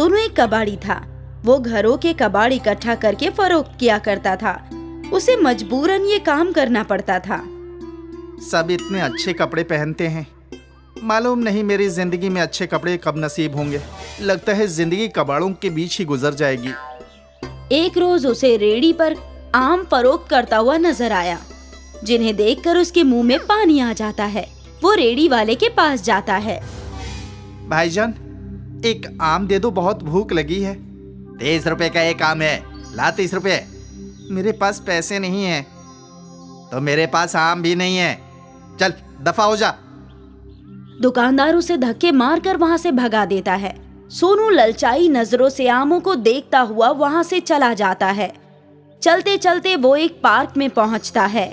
सोनू एक कबाड़ी था। वो घरों के कबाड़ इकट्ठा करके फरोख्त किया करता था। उसे मजबूरन ये काम करना पड़ता था। सब इतने अच्छे कपड़े पहनते हैं, मालूम नहीं मेरी जिंदगी में अच्छे कपड़े कब नसीब होंगे। लगता है जिंदगी कबाड़ों के बीच ही गुजर जाएगी। एक रोज उसे रेहड़ी पर आम फरोख्त करता हुआ नजर आया, जिन्हें देखकर उसके मुंह में पानी आ जाता है। वो रेहड़ी वाले के पास जाता है। भाईजान, एक आम दे दो, बहुत भूख लगी है। 30 रुपए का एक आम है, ला 30 रुपए। मेरे पास पैसे नहीं है। तो मेरे पास आम भी नहीं है, चल दफा हो जा। दुकानदार उसे धक्के मारकर वहां से भगा देता है। सोनू ललचाई नजरों से आमों को देखता हुआ वहां से चला जाता है। चलते चलते वो एक पार्क में पहुंचता है।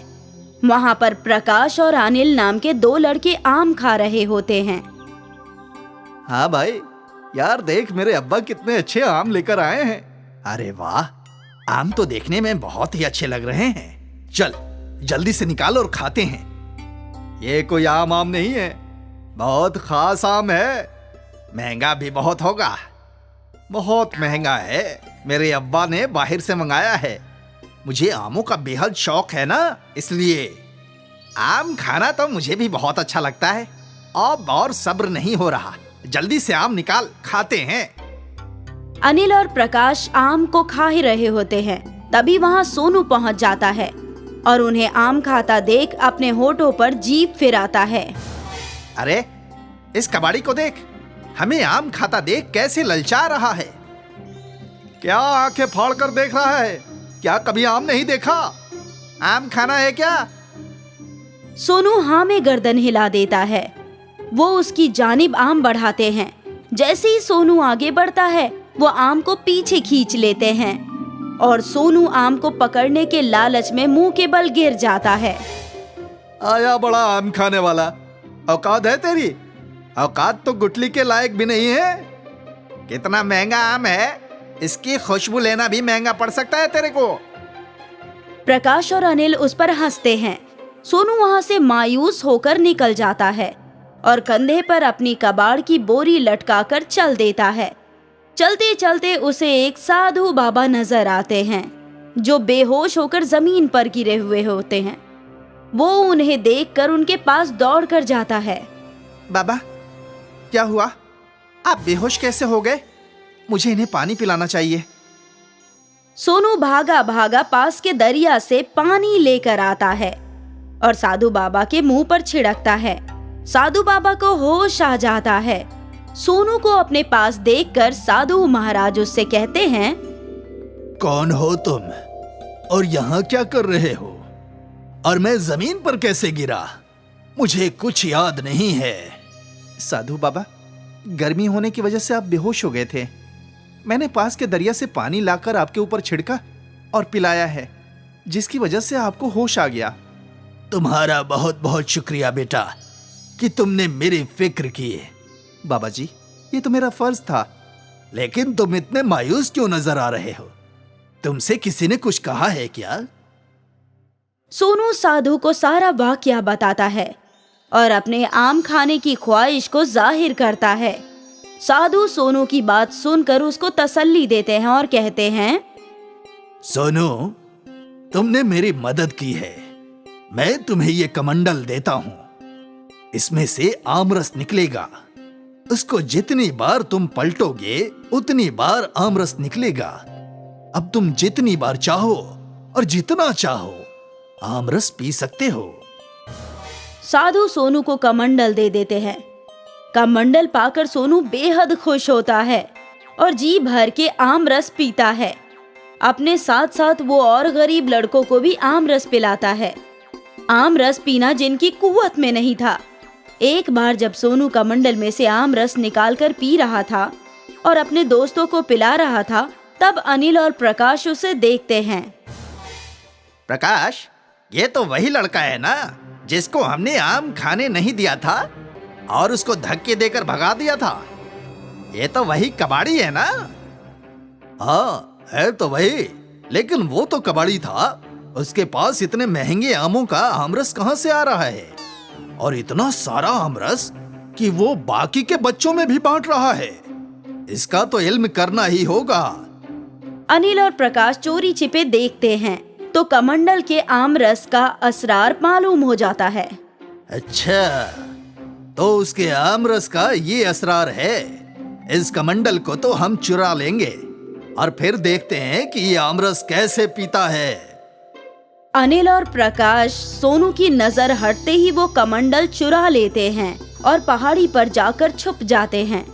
वहां पर प्रकाश और अनिल नाम के 2 लड़के आम खा रहे होते हैं। हाँ भाई, यार देख मेरे अब्बा कितने अच्छे आम लेकर आए हैं। अरे वाह, आम तो देखने में बहुत ही अच्छे लग रहे हैं। चल जल्दी से निकाल और खाते हैं। ये कोई आम नहीं है, बहुत खास आम है। महंगा भी बहुत होगा, बहुत महंगा है। मेरे अब्बा ने बाहर से मंगाया है। मुझे आमों का बेहद शौक है ना, इसलिए आम खाना तो मुझे भी बहुत अच्छा लगता है। अब और सब्र नहीं हो रहा, जल्दी से आम निकाल, खाते हैं। अनिल और प्रकाश आम को खा ही रहे होते हैं। तभी वहां सोनू पहुंच जाता है और उन्हें आम खाता देख अपने होठों पर जीभ फिराता है। अरे इस कबाड़ी को देख, हमें आम खाता देख कैसे ललचा रहा है। क्या आंखें फाड़ कर देख रहा है? क्या कभी आम नहीं देखा? आम खाना है क्या? सोनू हाँ में गर्दन हिला देता है। वो उसकी जानिब आम बढ़ाते हैं। जैसे ही सोनू आगे बढ़ता है, वो आम को पीछे खींच लेते हैं और सोनू आम को पकड़ने के लालच में मुंह के बल गिर जाता है। आया बड़ा आम खाने वाला, औकात है तेरी? औकात तो गुठली के लायक भी नहीं है। कितना महंगा आम है, इसकी खुशबू लेना भी महंगा पड़ सकता है तेरे को। प्रकाश और अनिल उस पर हंसते हैं। सोनू वहां से मायूस होकर निकल जाता है और कंधे पर अपनी कबाड़ की बोरी लटकाकर चल देता है। चलते चलते उसे एक साधु बाबा नजर आते हैं, जो बेहोश होकर जमीन पर गिरे हुए होते हैं। वो उन्हें देखकर उनके पास दौड़कर जाता है। बाबा, क्या हुआ? आप बेहोश कैसे हो गए? मुझे इन्हें पानी पिलाना चाहिए। सोनू भागा भागा पास के दरिया से पानी लेकर आता है और साधु बाबा के मुंह पर छिड़कता है। साधु बाबा को होश आ जाता है। सोनू को अपने पास देखकर साधु महाराज उससे कहते हैं, कौन हो तुम और यहाँ क्या कर रहे हो? और मैं जमीन पर कैसे गिरा? मुझे कुछ याद नहीं है। साधु बाबा, गर्मी होने की वजह से आप बेहोश हो गए थे। मैंने पास के दरिया से पानी लाकर आपके ऊपर छिड़का और पिलाया है, जिसकी वजह से आपको होश आ गया। तुम्हारा बहुत बहुत शुक्रिया बेटा कि तुमने मेरी फिक्र की। बाबा जी, ये तो मेरा फर्ज था। लेकिन तुम इतने मायूस क्यों नजर आ रहे हो? तुमसे किसी ने कुछ कहा है क्या? सोनू साधु को सारा वाकया बताता है और अपने आम खाने की ख्वाहिश को जाहिर करता है। साधु सोनू की बात सुनकर उसको तसल्ली देते हैं और कहते हैं, सोनू, तुमने मेरी मदद की है। मैं तुम्हें ये कमंडल देता हूं। इसमें से आमरस निकलेगा। उसको जितनी बार तुम पलटोगे उतनी बार आमरस निकलेगा। अब तुम जितनी बार चाहो और जितना चाहो आमरस पी सकते हो। साधु सोनू को कमंडल दे देते हैं। कमंडल पाकर सोनू बेहद खुश होता है और जी भर के आम रस पीता है। अपने साथ साथ वो और गरीब लड़कों को भी आम रस पिलाता है। आम रस पीना जिनकी कुव्वत में नहीं था। एक बार जब सोनू कमंडल में से आम रस निकालकर पी रहा था और अपने दोस्तों को पिला रहा था, तब अनिल और प्रकाश उसे देखते हैं। प्रकाश, ये तो वही लड़का है ना जिसको हमने आम खाने नहीं दिया था और उसको धक्के देकर भगा दिया था? ये तो वही कबाड़ी है ना? हाँ, है तो वही, लेकिन वो तो कबाड़ी था। उसके पास इतने महंगे आमों का आमरस कहां से आ रहा है? और इतना सारा आमरस कि वो बाकी के बच्चों में भी बांट रहा है। इसका तो इल्म करना ही होगा। अनिल और प्रकाश चोरी छिपे देखते हैं तो कमंडल के आमरस का असरार मालूम हो जाता है। अच्छा, तो उसके आमरस का ये असरार है। इस कमंडल को तो हम चुरा लेंगे और फिर देखते हैं कि ये आमरस कैसे पीता है। अनिल और प्रकाश सोनू की नजर हटते ही वो कमंडल चुरा लेते हैं और पहाड़ी पर जाकर छुप जाते हैं।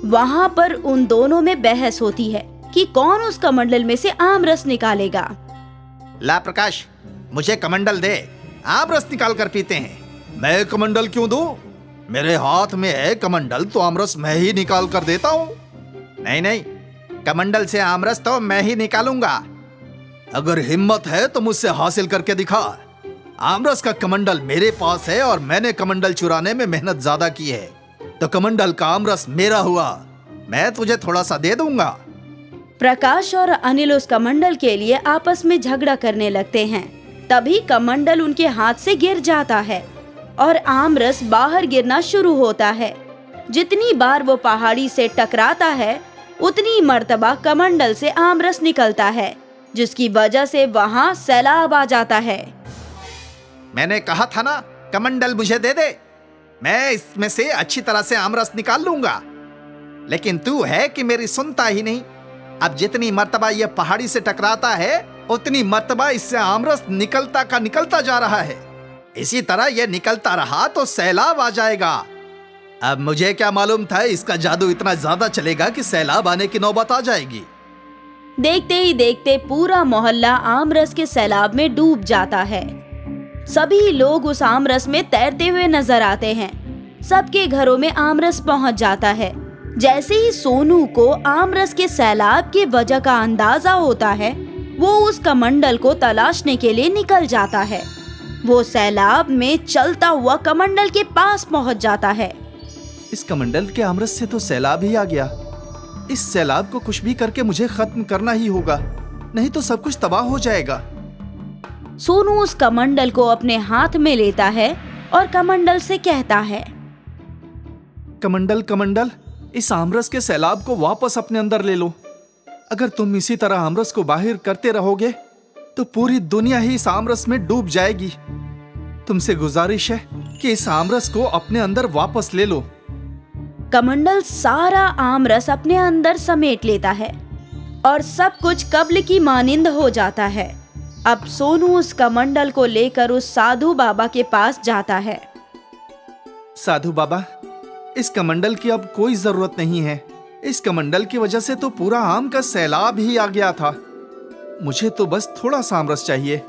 वहाँ पर उन दोनों में बहस होती है कि कौन उस कमंडल में से आमरस निकालेगा। ला प्रकाश, मुझे कमंडल दे, आमरस निकाल कर पीते हैं। मैं कमंडल क्यों दूं? मेरे हाथ में है कमंडल, तो आमरस मैं ही निकाल कर देता हूँ। नहीं नहीं, कमंडल से आमरस तो मैं ही निकालूंगा। अगर हिम्मत है तो मुझसे हासिल करके दिखा। आमरस का कमंडल मेरे पास है और मैंने कमंडल चुराने में मेहनत ज्यादा की है, तो कमंडल का आमरस मेरा हुआ। मैं तुझे थोड़ा सा दे दूंगा। प्रकाश और अनिल उस कमंडल के लिए आपस में झगड़ा करने लगते हैं। तभी कमंडल उनके हाथ से गिर जाता है और आमरस बाहर गिरना शुरू होता है। जितनी बार वो पहाड़ी से टकराता है उतनी मर्तबा कमंडल से आमरस निकलता है, जिसकी वजह से वहाँ सैलाब आ जाता है। मैंने कहा था ना, कमंडल मुझे दे दे, मैं इसमें से अच्छी तरह से आमरस निकाल लूंगा। लेकिन तू है कि मेरी सुनता ही नहीं। अब जितनी मर्तबा ये पहाड़ी से टकराता है उतनी मर्तबा इससे आमरस निकलता का निकलता जा रहा है। इसी तरह ये निकलता रहा तो सैलाब आ जाएगा। अब मुझे क्या मालूम था इसका जादू इतना ज्यादा चलेगा कि सैलाब आने की नौबत आ जाएगी। देखते ही देखते पूरा मोहल्ला आमरस के सैलाब में डूब जाता है। सभी लोग उस आमरस में तैरते हुए नजर आते हैं। सबके घरों में आमरस पहुंच जाता है। जैसे ही सोनू को आमरस के सैलाब की वजह का अंदाजा होता है, वो उस कमंडल को तलाशने के लिए निकल जाता है। वो सैलाब में चलता हुआ कमंडल के पास पहुंच जाता है। इस कमंडल के आमरस से तो सैलाब ही आ गया। इस सैलाब को कुछ भी करके मुझे खत्म करना ही होगा, नहीं तो सब कुछ तबाह हो जाएगा। सोनू उस कमंडल को अपने हाथ में लेता है और कमंडल से कहता है, कमंडल कमंडल, इस आमरस के सैलाब को वापस अपने अंदर ले लो। अगर तुम इसी तरह आमरस को बाहर करते रहोगे तो पूरी दुनिया ही इस आमरस में डूब जाएगी। तुमसे गुजारिश है कि इस आमरस को अपने अंदर वापस ले लो। कमंडल सारा आमरस अपने अंदर समेट लेता है और सब कुछ कब्ल की मानिंद हो जाता है। अब सोनू उस कमंडल को लेकर उस साधु बाबा के पास जाता है। साधु बाबा, इस कमंडल की अब कोई जरूरत नहीं है। इस कमंडल की वजह से तो पूरा आम का सैलाब ही आ गया था। मुझे तो बस थोड़ा सा आमरस चाहिए।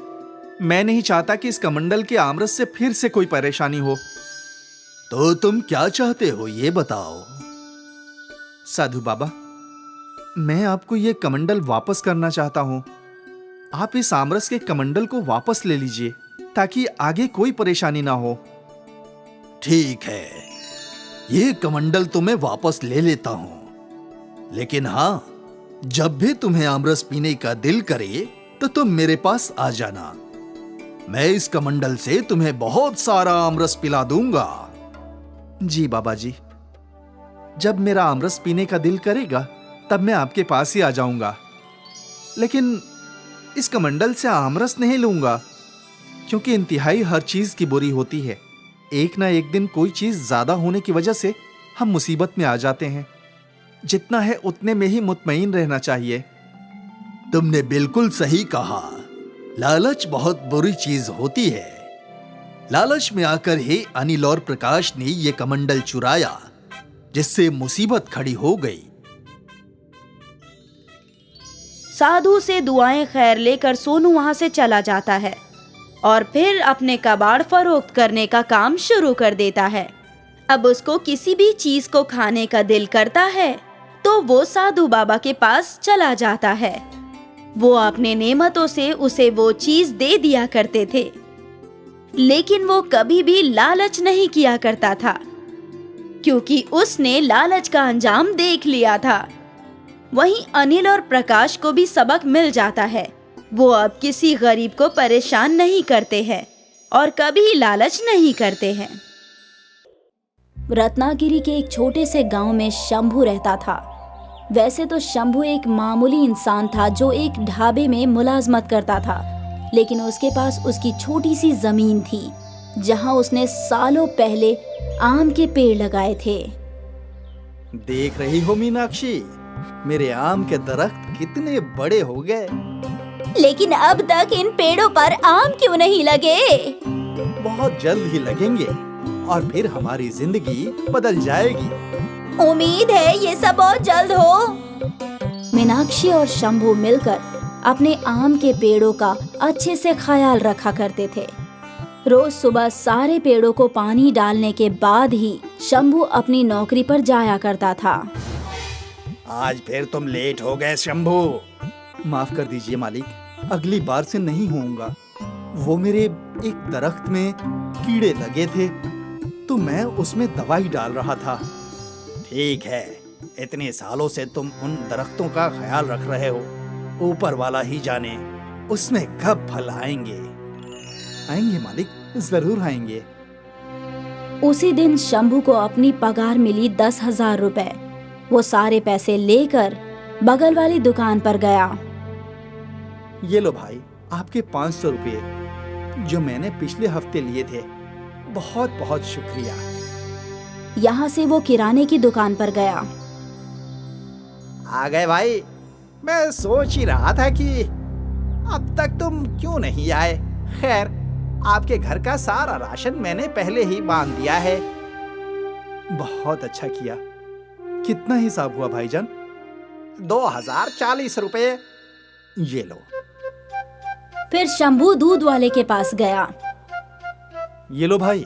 मैं नहीं चाहता कि इस कमंडल के आमरस से फिर से कोई परेशानी हो। तो तुम क्या चाहते हो ये बताओ। साधु बाबा, मैं आपको ये कमंडल वापस करना चाहता हूं। आप इस आमरस के कमंडल को वापस ले लीजिए ताकि आगे कोई परेशानी ना हो। ठीक है, ये कमंडल तो मैं वापस ले लेता हूं, लेकिन हाँ, जब भी तुम्हें आमरस पीने का दिल करे तो तुम मेरे पास आ जाना। मैं इस कमंडल से तुम्हें बहुत सारा आमरस पिला दूंगा। जी बाबा जी, जब मेरा आमरस पीने का दिल करेगा तब मैं आपके पास ही आ जाऊंगा। लेकिन इस कमंडल से आमरस नहीं लूंगा, क्योंकि इंतहाई हर चीज की बुरी होती है। एक ना एक दिन कोई चीज ज्यादा होने की वजह से हम मुसीबत में आ जाते हैं। जितना है उतने में ही मुतमईन रहना चाहिए। तुमने बिल्कुल सही कहा। लालच बहुत बुरी चीज होती है। लालच में आकर ही अनिल और प्रकाश ने ये कमंडल चुराया, जिससे मुसीबत खड़ी हो गई। साधु से दुआएं खैर लेकर सोनू वहां से चला जाता है और फिर अपने कबाड़ फरोख्त करने का काम शुरू कर देता है। अब उसको किसी भी चीज को खाने का दिल करता है तो वो साधु बाबा के पास चला जाता है। वो अपने नेमतों से उसे वो चीज दे दिया करते थे, लेकिन वो कभी भी लालच नहीं किया करता था, क्योंकि उसने लालच का अंजाम देख लिया था। वहीं अनिल और प्रकाश को भी सबक मिल जाता है। वो अब किसी गरीब को परेशान नहीं करते हैं और कभी लालच नहीं करते हैं। रत्नागिरी के एक छोटे से गांव में शंभू रहता था। वैसे तो शंभू एक मामूली इंसान था जो एक ढाबे में मुलाजमत करता था, लेकिन उसके पास उसकी छोटी सी जमीन थी जहां उसने सालों पहले आम के पेड़ लगाए थे। देख रही हो मीनाक्षी, मेरे आम के दरख्त कितने बड़े हो गए। लेकिन अब तक इन पेड़ों पर आम क्यों नहीं लगे? बहुत जल्द ही लगेंगे और फिर हमारी जिंदगी बदल जाएगी। उम्मीद है ये सब बहुत जल्द हो। मीनाक्षी और शंभू मिलकर अपने आम के पेड़ों का अच्छे से ख्याल रखा करते थे। रोज सुबह सारे पेड़ों को पानी डालने के बाद ही शंभू अपनी नौकरी पर जाया करता था। आज फिर तुम लेट हो गए शंभू। माफ कर दीजिए मालिक, अगली बार से नहीं होऊंगा। वो मेरे एक दरख्त में कीड़े लगे थे तो मैं उसमें दवाई डाल रहा था। ठीक है, इतने सालों से तुम उन दरख्तों का ख्याल रख रहे हो, ऊपर वाला ही जाने उसमें कब फल आएंगे। आएंगे मालिक, जरूर आएंगे। उसी दिन शंभू को अपनी पगार मिली 10,000 रुपए। वो सारे पैसे लेकर बगल वाली दुकान पर गया। ये लो भाई, आपके 500 रुपये जो मैंने पिछले हफ्ते लिए थे। बहुत बहुत शुक्रिया। यहाँ से वो किराने की दुकान पर गया। आ गए भाई। मैं सोच ही रहा था कि अब तक तुम क्यों नहीं आए। खैर, आपके घर का सारा राशन मैंने पहले ही बांध दिया है। बहुत अच्छा किया। कितना हिसाब हुआ भाईजान? 2040 रुपए। ये लो। फिर शंभू दूध वाले के पास गया। ये लो भाई,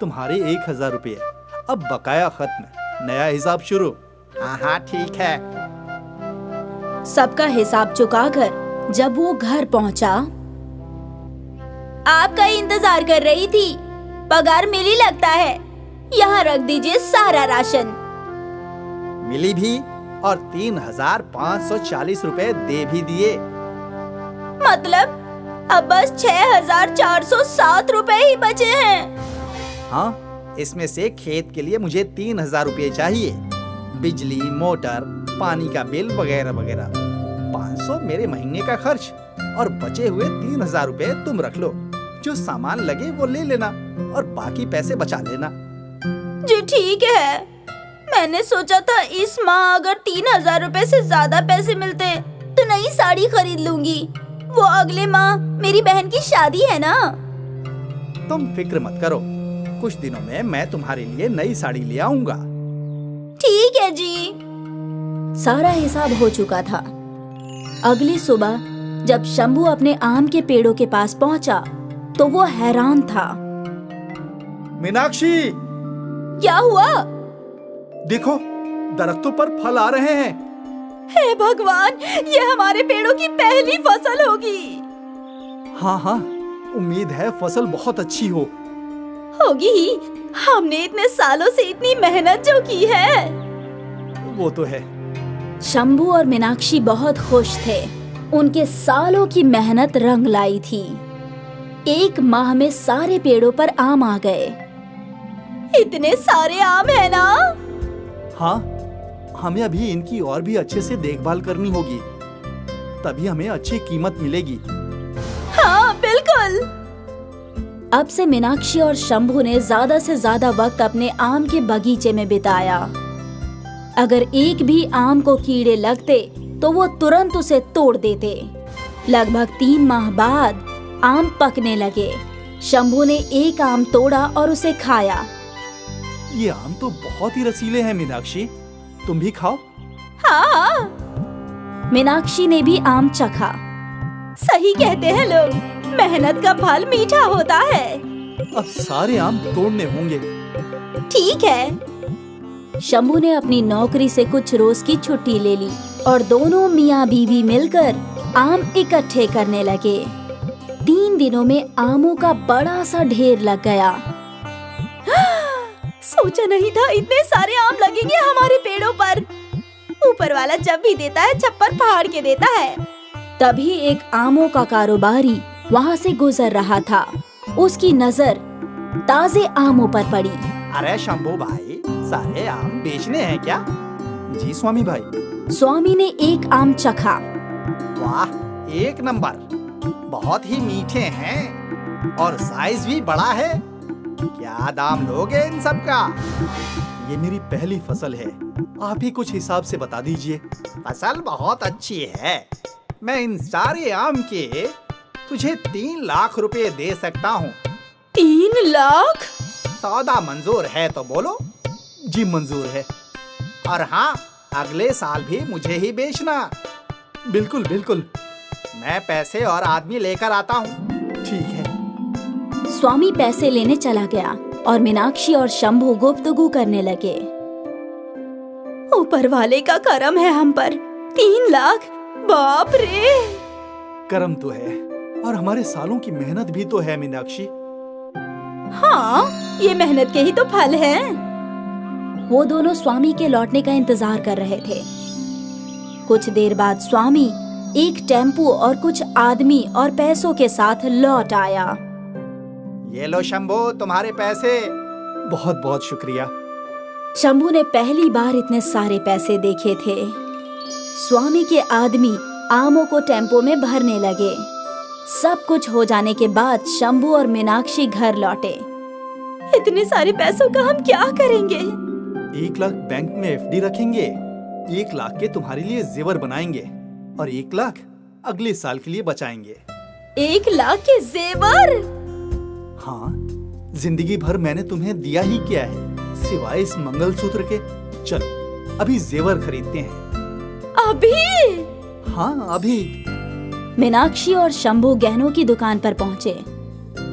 तुम्हारे 1000 रुपये। अब बकाया खत्म, नया हिसाब शुरू। हाँ ठीक है। सबका हिसाब चुकाकर जब वो घर पहुंचा, आपका इंतजार कर रही थी। पगार मिली लगता है। यहाँ रख दीजिए सारा राशन। मिली भी और 3540 रुपए दे भी दिए। मतलब अब बस 6407 रुपए ही बचे हैं। हाँ, इसमें से खेत के लिए मुझे 3000 रुपये चाहिए। बिजली, मोटर, पानी का बिल वगैरह वगैरह। 500 मेरे महीने का खर्च और बचे हुए 3000 रुपये तुम रख लो। जो सामान लगे वो ले लेना और बाकी पैसे बचा लेना। जी ठीक है। मैंने सोचा था इस माह अगर 3000 रुपए से ज्यादा पैसे मिलते तो नई साड़ी खरीद लूंगी। वो अगले माह मेरी बहन की शादी है ना। तुम फिक्र मत करो, कुछ दिनों में मैं तुम्हारे लिए नई साड़ी ले आऊंगा। ठीक है जी। सारा हिसाब हो चुका था। अगली सुबह जब शंभू अपने आम के पेड़ों के पास पहुंचा तो वो हैरान था। मीनाक्षी, क्या हुआ? देखो, दरख्तों पर फल आ रहे हैं। हे भगवान, ये हमारे पेड़ों की पहली फसल होगी। हाँ हाँ, उम्मीद है फसल बहुत अच्छी होगी ही। हमने इतने सालों से इतनी मेहनत जो की है। वो तो है। शंभू और मीनाक्षी बहुत खुश थे। उनके सालों की मेहनत रंग लाई थी। 1 माह में सारे पेड़ों पर आम आ गए। इतने सारे आम है ना? हाँ, हमें अभी इनकी और भी अच्छे से देखभाल करनी होगी, तभी हमें अच्छी कीमत मिलेगी। हाँ बिल्कुल। अब से मीनाक्षी और शंभू ने ज्यादा से ज्यादा वक्त अपने आम के बगीचे में बिताया। अगर एक भी आम को कीड़े लगते तो वो तुरंत उसे तोड़ देते। लगभग 3 माह बाद आम पकने लगे। शंभू ने एक आम तोड़ा और उसे खाया। ये आम तो बहुत ही रसीले हैं मीनाक्षी, तुम भी खाओ। हाँ। मीनाक्षी ने भी आम चखा। सही कहते हैं लोग, मेहनत का फल मीठा होता है। अब सारे आम तोड़ने होंगे। ठीक है। शंभू ने अपनी नौकरी से कुछ रोज की छुट्टी ले ली और दोनों मियाँ बीवी मिलकर आम इकट्ठे करने लगे। 3 दिनों में आमों का बड़ा सा ढेर लग गया। सोचा नहीं था इतने सारे आम लगेंगे हमारे पेड़ों पर। ऊपर वाला जब भी देता है छप्पर फाड़ के देता है। तभी एक आमों का कारोबारी वहाँ से गुजर रहा था। उसकी नजर ताजे आमों पर पड़ी। अरे शंभू भाई, सारे आम बेचने हैं क्या? जी स्वामी भाई। स्वामी ने एक आम चखा। वाह, एक नंबर, बहुत ही मीठे हैं और साइज भी बड़ा है। क्या दाम लोगे इन सब का? ये मेरी पहली फसल है, आप ही कुछ हिसाब से बता दीजिए। फसल बहुत अच्छी है। मैं इन सारे आम के तुझे 3 लाख रुपए दे सकता हूँ। 3 लाख? सौदा मंजूर है तो बोलो। जी मंजूर है। और हाँ, अगले साल भी मुझे ही बेचना। बिल्कुल बिल्कुल। मैं पैसे और आदमी लेकर आता हूँ। ठीक है। स्वामी पैसे लेने चला गया और मीनाक्षी और शंभू गुफ्तगू करने लगे। ऊपर वाले का करम है हम पर। 3 लाख, बाप रे। करम तो है और हमारे सालों की मेहनत भी तो है मीनाक्षी। हाँ, ये मेहनत के ही तो फल हैं। वो दोनों स्वामी के लौटने का इंतजार कर रहे थे। कुछ देर बाद स्वामी एक टेम्पू और कुछ आदमी और पैसों के साथ लौट आया। ये लो शंभू, तुम्हारे पैसे। बहुत बहुत शुक्रिया। शंभू ने पहली बार इतने सारे पैसे देखे थे। स्वामी के आदमी आमों को टेम्पो में भरने लगे। सब कुछ हो जाने के बाद शंभू और मीनाक्षी घर लौटे। इतने सारे पैसों का हम क्या करेंगे? 1 लाख बैंक में एफडी रखेंगे, 1 लाख के तुम्हारे लिए जेवर बनाएंगे और 1 लाख अगले साल के लिए बचाएंगे। 1 लाख के जेवर? हाँ, जिंदगी भर मैंने तुम्हें दिया ही क्या है सिवाय इस मंगलसूत्र के। चलो अभी जेवर खरीदते हैं। अभी? हाँ अभी। मीनाक्षी और शंभू गहनों की दुकान पर पहुँचे।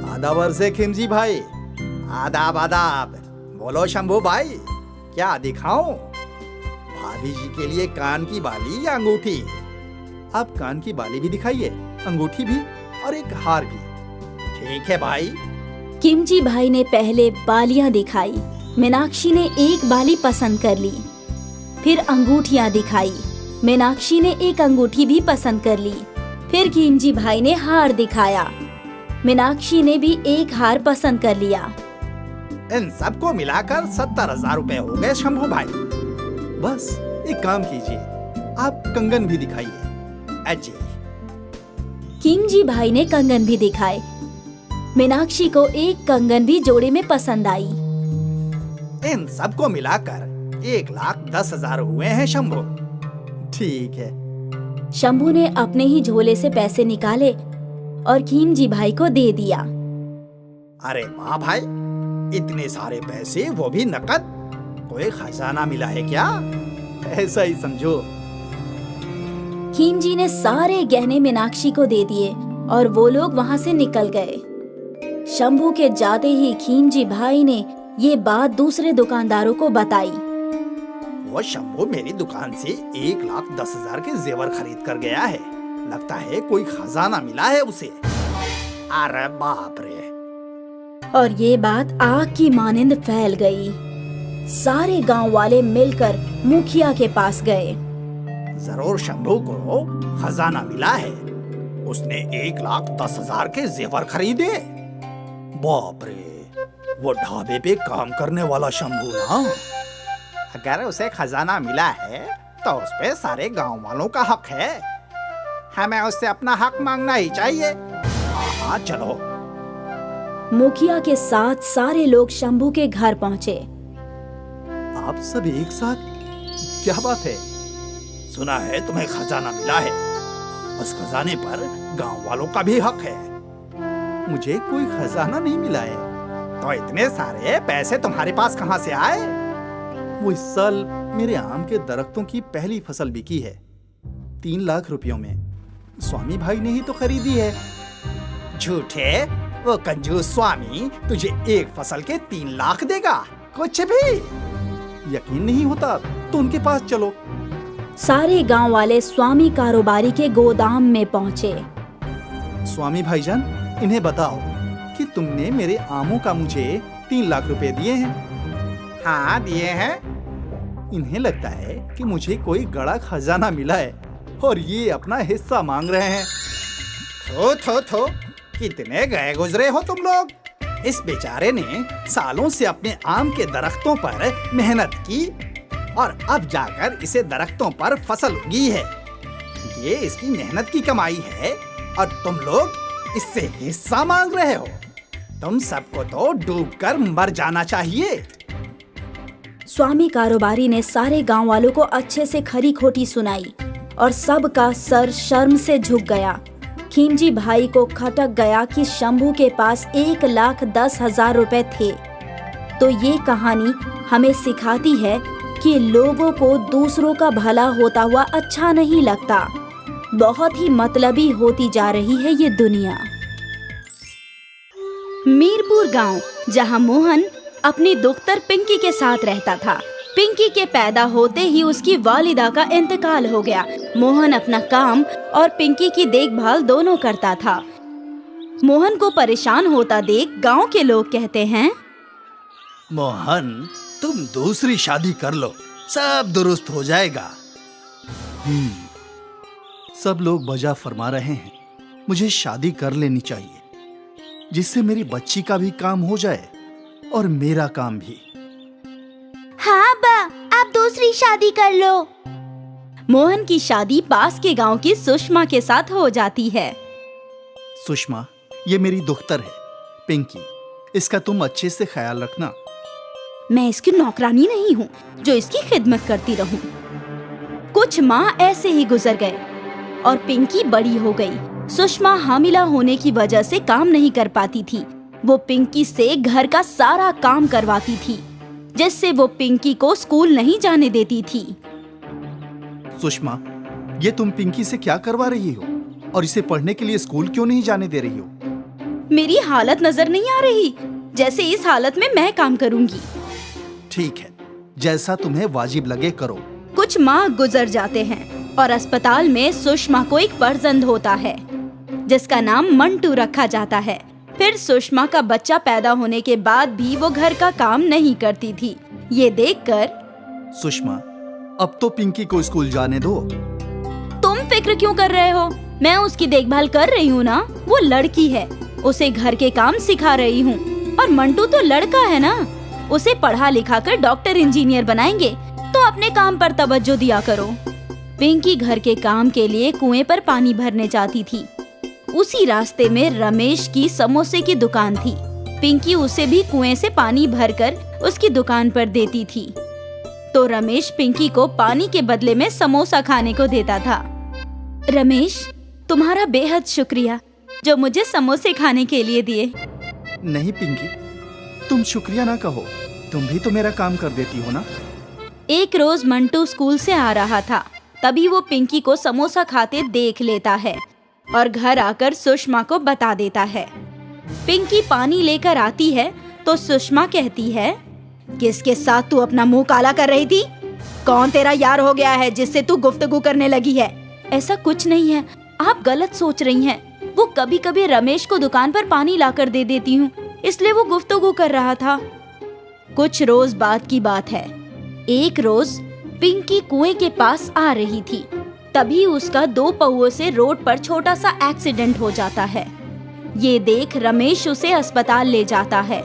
आदाब वर्षे खिमजी भाई। आदाब आदाब। बोलो शंभू भाई, क्या दिखाऊं? भाभी जी के लिए कान की बाली या अंगूठी? आप कान की बाली भी दिखाइए, अंगूठी भी और एक हार भी। ठीक है भाई। किमजी भाई ने पहले बालियां दिखाई। मीनाक्षी ने एक बाली पसंद कर ली। फिर अंगूठियां दिखाई। मीनाक्षी ने एक अंगूठी भी पसंद कर ली। फिर किमजी भाई ने हार दिखाया। मीनाक्षी ने भी एक हार पसंद कर लिया। इन सबको मिलाकर 70,000 रुपए हो गए शंभू भाई। बस एक काम कीजिए, आप कंगन भी दिखाइए। अजी। किमजी भाई ने कंगन भी दिखाए। मीनाक्षी को एक कंगन भी जोड़े में पसंद आई। इन सबको मिलाकर 1,10,000 हुए हैं शंभू। ठीक है। शंभू ने अपने ही झोले से पैसे निकाले और किमजी भाई को दे दिया। अरे वाह भाई, इतने सारे पैसे, वो भी नकद। कोई खजाना मिला है क्या? ऐसा ही समझो। खीमजी ने सारे गहने मीनाक्षी को दे दिए और वो लोग वहां से निकल गए। शंभू के जाते ही खीमजी भाई ने ये बात दूसरे दुकानदारों को बताई। वो शंभू मेरी दुकान से 1,10,000 के जेवर खरीद कर गया है। लगता है कोई खजाना मिला है उसे। अरे बाप रे। और ये बात आग की मानिंद फैल गई। सारे गांव वाले मिलकर मुखिया के पास गए। जरूर शंभू को खजाना मिला है। उसने 1,10,000 के जेवर खरीदे। बाप रे, वो ढाबे पे काम करने वाला शंभू ना। अगर उसे खजाना मिला है तो उस पे सारे गांव वालों का हक है। हमें उससे अपना हक मांगना ही चाहिए। हाँ चलो। मुखिया के साथ सारे लोग शंभू के घर पहुँचे। आप सब एक साथ? क्या बात है? सुना है तुम्हें खजाना मिला है। उस खजाने पर गांव वालों का भी हक है। मुझे कोई खजाना नहीं मिला है। तो इतने सारे पैसे तुम्हारे पास कहां से आए? वो इस साल मेरे आम के दरख्तों की पहली फसल बिकी है, 3 लाख रुपयों में। स्वामी भाई ने ही तो खरीदी है। झूठे, वो कंजूस स्वामी तुझे एक फसल के 3 लाख देगा? कुछ भी। यकीन नहीं होता तो उनके पास चलो। सारे गांव वाले स्वामी कारोबारी के गोदाम में पहुँचे। स्वामी भाईजान, इन्हें बताओ कि तुमने मेरे आमों का मुझे 3 लाख रुपए दिए हैं। हाँ दिए हैं। इन्हें लगता है कि मुझे कोई गड़ा खजाना मिला है और ये अपना हिस्सा मांग रहे हैं। थो थो थो, कितने गए गुजरे हो तुम लोग। इस बेचारे ने सालों से अपने आम के दरख्तों पर मेहनत की, और अब जाकर इसे दरख्तों पर फसल उगी है। ये इसकी मेहनत की कमाई है और तुम लोग इससे हिस्सा मांग रहे हो। तुम सबको तो डूबकर मर जाना चाहिए। स्वामी कारोबारी ने सारे गांव वालों को अच्छे से खरी खोटी सुनाई और सबका सर शर्म से झुक गया। खीमजी भाई को खटक गया कि शंभू के पास 1,10,000 रुपए थे। तो ये कहानी हमें सिखाती है कि लोगों को दूसरों का भला होता हुआ अच्छा नहीं लगता। बहुत ही मतलबी होती जा रही है ये दुनिया। मीरपुर गांव, जहां मोहन अपनी दुख्तर पिंकी के साथ रहता था। पिंकी के पैदा होते ही उसकी वालिदा का इंतकाल हो गया। मोहन अपना काम और पिंकी की देखभाल दोनों करता था। मोहन को परेशान होता देख गांव के लोग कहते हैं, मोहन, तुम दूसरी शादी कर लो, सब दुरुस्त हो जाएगा। सब लोग वजह फरमा रहे हैं, मुझे शादी कर लेनी चाहिए, जिससे मेरी बच्ची का भी काम हो जाए और मेरा काम भी। हाँ बा, आप दूसरी शादी कर लो। मोहन की शादी पास के गांव की सुषमा के साथ हो जाती है। सुषमा, ये मेरी दुख्तर है पिंकी, इसका तुम अच्छे से ख्याल रखना। मैं इसकी नौकरानी नहीं हूँ जो इसकी खिदमत करती रहूं। कुछ माह ऐसे ही गुजर गए और पिंकी बड़ी हो गई। सुषमा हामिला होने की वजह से काम नहीं कर पाती थी। वो पिंकी से घर का सारा काम करवाती थी, जिससे वो पिंकी को स्कूल नहीं जाने देती थी। सुषमा, ये तुम पिंकी से क्या करवा रही हो और इसे पढ़ने के लिए स्कूल क्यों नहीं जाने दे रही हो? मेरी हालत नजर नहीं आ रही? जैसे इस हालत में मैं काम करूंगी। ठीक है, जैसा तुम्हें वाजिब लगे करो। कुछ माह गुजर जाते हैं और अस्पताल में सुषमा को एक फर्जंद होता है, जिसका नाम मंटू रखा जाता है। फिर सुषमा का बच्चा पैदा होने के बाद भी वो घर का काम नहीं करती थी। ये देखकर, सुषमा, अब तो पिंकी को स्कूल जाने दो। तुम फिक्र क्यों कर रहे हो? मैं उसकी देखभाल कर रही हूँ ना। वो लड़की है, उसे घर के काम सिखा रही हूँ। और मंटू तो लड़का है ना, उसे पढ़ा लिखा कर डॉक्टर इंजीनियर बनाएंगे। तो अपने काम पर तवज्जो दिया करो। पिंकी घर के काम के लिए कुएं पर पानी भरने जाती थी। उसी रास्ते में रमेश की समोसे की दुकान थी। पिंकी उसे भी कुएं से पानी भरकर उसकी दुकान पर देती थी। तो रमेश पिंकी को पानी के बदले में समोसा खाने को देता था। रमेश, तुम्हारा बेहद शुक्रिया जो मुझे समोसे खाने के लिए दिए। नहीं पिंकी, तुम शुक्रिया ना कहो, तुम भी तो मेरा काम कर देती हो ना। एक रोज मंटू स्कूल से आ रहा था, तभी वो पिंकी को समोसा खाते देख लेता है और घर आकर सुषमा को बता देता है। पिंकी पानी लेकर आती है तो सुषमा कहती है, किसके साथ तू अपना मुंह काला कर रही थी? कौन तेरा यार हो गया है जिससे तू गुफ्तगू करने लगी है? ऐसा कुछ नहीं है, आप गलत सोच रही हैं। वो कभी कभी रमेश को दुकान पर पानी लाकर दे देती हूँ, इसलिए वो गुफ्तगू कर रहा था। कुछ रोज बाद की बात है। एक रोज पिंकी कुएं के पास आ रही थी, तभी उसका 2 पौओं से रोड पर छोटा सा एक्सीडेंट हो जाता है। ये देख रमेश उसे अस्पताल ले जाता है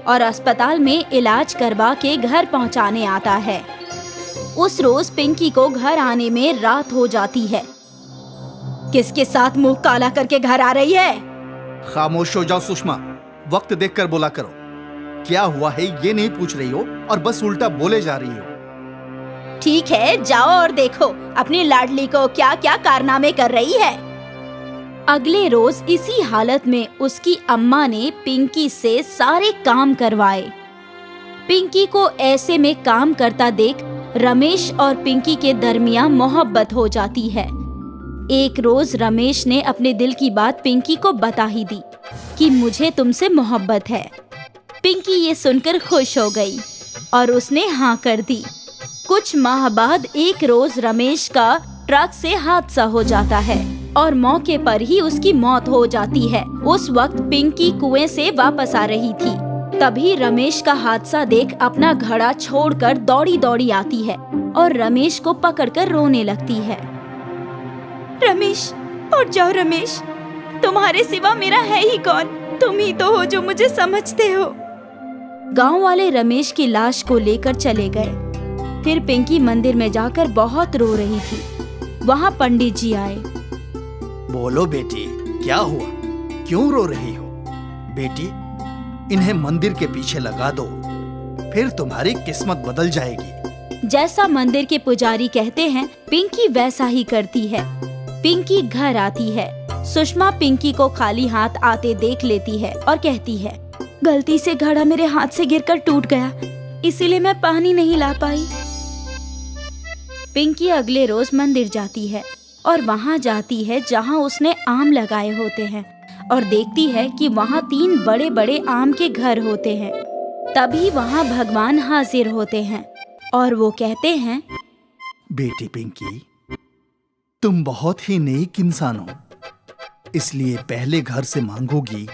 और अस्पताल में इलाज करवा के घर पहुंचाने आता है। उस रोज पिंकी को घर आने में रात हो जाती है। किसके साथ मुंह काला करके घर आ रही है? खामोश हो जाओ सुषमा, वक्त देखकर बोला करो। क्या हुआ है ये नहीं पूछ रही हो और बस उल्टा बोले जा रही हो। ठीक है, जाओ और देखो अपनी लाडली को क्या क्या कारनामे कर रही है। अगले रोज इसी हालत में उसकी अम्मा ने पिंकी से सारे काम करवाए। पिंकी को ऐसे में काम करता देख रमेश और पिंकी के दरमियां मोहब्बत हो जाती है। एक रोज रमेश ने अपने दिल की बात पिंकी को बता ही दी कि मुझे तुमसे मोहब्बत है। पिंकी ये सुनकर खुश हो गई और उसने हाँ कर दी। कुछ माह बाद एक रोज रमेश का ट्रक से हादसा हो जाता है और मौके पर ही उसकी मौत हो जाती है। उस वक्त पिंकी कुएं से वापस आ रही थी, तभी रमेश का हादसा देख अपना घड़ा छोड़कर दौड़ी दौड़ी आती है और रमेश को पकड़कर रोने लगती है। रमेश, उठ जाओ रमेश, तुम्हारे सिवा मेरा है ही कौन? तुम ही तो हो जो मुझे समझते हो। गांव वाले रमेश की लाश को लेकर चले गए। फिर पिंकी मंदिर में जाकर बहुत रो रही थी। वहाँ पंडित जी आए। बोलो बेटी, क्या हुआ? क्यों रो रही हो? बेटी, इन्हें मंदिर के पीछे लगा दो, फिर तुम्हारी किस्मत बदल जाएगी। जैसा मंदिर के पुजारी कहते हैं, पिंकी वैसा ही करती है। पिंकी घर आती है। सुषमा पिंकी को खाली हाथ आते देख लेती है और कहती है, गलती से घड़ा मेरे हाथ से गिरकर टूट गया, इसीलिए मैं पानी नहीं ला पाई। पिंकी अगले रोज मंदिर जाती है और वहाँ जाती है जहाँ उसने आम लगाए होते हैं और देखती है कि वहाँ 3 बड़े बड़े आम के घर होते हैं। तभी वहाँ भगवान हाजिर होते हैं और वो कहते हैं, बेटी पिंकी, तुम बहुत ही नेक इंसान हो, इसलिए पहले घर से मांगोगी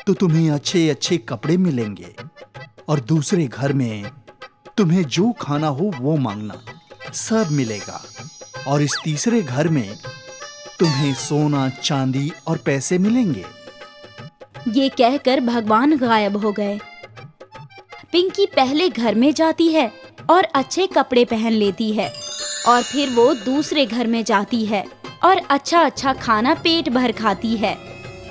तो तुम्हें अच्छे अच्छे कपड़े मिलेंगे और दूसरे घर में तुम्हें जो खाना हो वो मांगना, सब मिलेगा। और इस तीसरे घर में तुम्हें सोना, चांदी और पैसे मिलेंगे। ये कहकर भगवान गायब हो गए। पिंकी पहले घर में जाती है और अच्छे कपड़े पहन लेती है और फिर वो दूसरे घर में जाती है और अच्छा अच्छा खाना पेट भर खाती है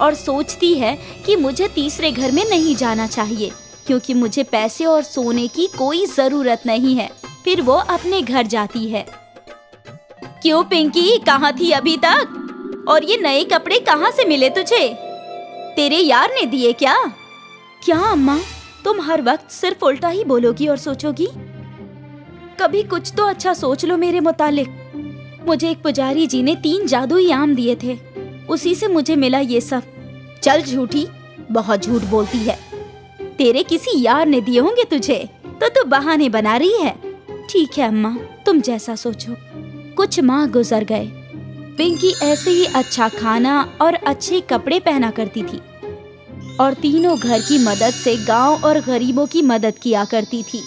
और सोचती है कि मुझे तीसरे घर में नहीं जाना चाहिए क्योंकि मुझे पैसे और सोने की कोई जरूरत नहीं है। फिर वो अपने घर जाती है। क्यों पिंकी, कहाँ थी अभी तक? और ये नए कपड़े कहाँ से मिले तुझे? तेरे यार ने दिए क्या? क्या अम्मा, तुम हर वक्त सिर्फ उल्टा ही बोलोगी और सोचोगी? कभी कुछ तो अच्छा सोच लो मेरे मुतालिक। मुझे एक पुजारी जी ने 3 जादुई आम दिए थे, उसी से मुझे मिला ये सब। चल झूठी, बहुत झूठ बोलती है। तेरे किसी यार ने दिए होंगे तुझे, तो तू बहाने बना रही है। ठीक है अम्मा, तुम जैसा सोचो। कुछ माह गुजर गए। पिंकी ऐसे ही अच्छा खाना और अच्छे कपड़े पहना करती थी और तीनों घर की मदद से गांव और गरीबों की मदद किया करती थी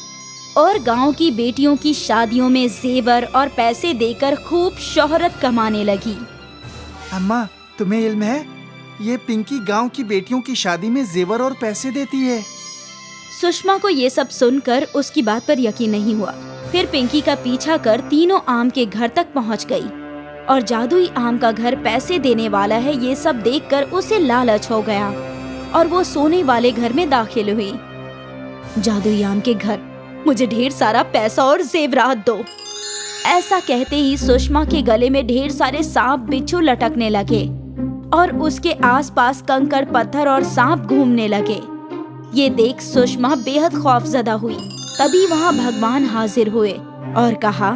और गांव की बेटियों की शादियों में जेवर और पैसे देकर खूब शोहरत कमाने लगी। अम्मा, तुम्हें इल्म है, ये पिंकी गांव की बेटियों की शादी में जेवर और पैसे देती है। सुषमा को ये सब सुनकर उसकी बात पर यकीन नहीं हुआ। फिर पिंकी का पीछा कर तीनों आम के घर तक पहुंच गई और जादुई आम का घर पैसे देने वाला है ये सब देखकर उसे लालच हो गया और वो सोने वाले घर में दाखिल हुई। जादुई आम के घर, मुझे ढेर सारा पैसा और जेवरात दो। ऐसा कहते ही सुषमा के गले में ढेर सारे सांप बिच्छू लटकने लगे और उसके आसपास कंकड़ पत्थर और सांप घूमने लगे। ये देख सुषमा बेहद खौफजदा हुई। तभी वहाँ भगवान हाजिर हुए और कहा,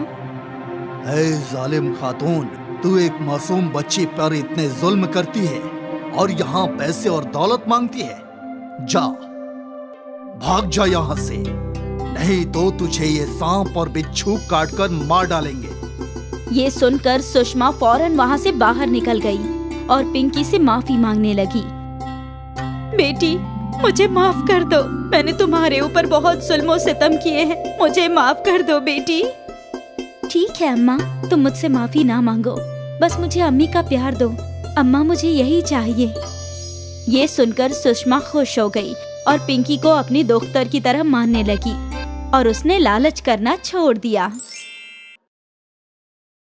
ऐ जालिम खातून, तू एक मासूम बच्ची पर इतने जुल्म करती है और यहाँ पैसे और दौलत मांगती है। जा, भाग जा यहाँ से, नहीं तो तुझे ये सांप और बिच्छू काटकर मार डालेंगे। ये सुनकर सुषमा फौरन वहाँ से बाहर निकल गई और पिंकी से माफी मांगने लगी। बेटी, मुझे माफ कर दो, मैंने तुम्हारे ऊपर बहुत जुल्म सितम किए हैं, मुझे माफ कर दो बेटी। ठीक है अम्मा, तुम मुझसे माफी ना मांगो, बस मुझे अम्मी का प्यार दो। अम्मा, मुझे यही चाहिए। ये सुनकर सुषमा खुश हो गई और पिंकी को अपनी दोख्तर की तरह मानने लगी और उसने लालच करना छोड़ दिया।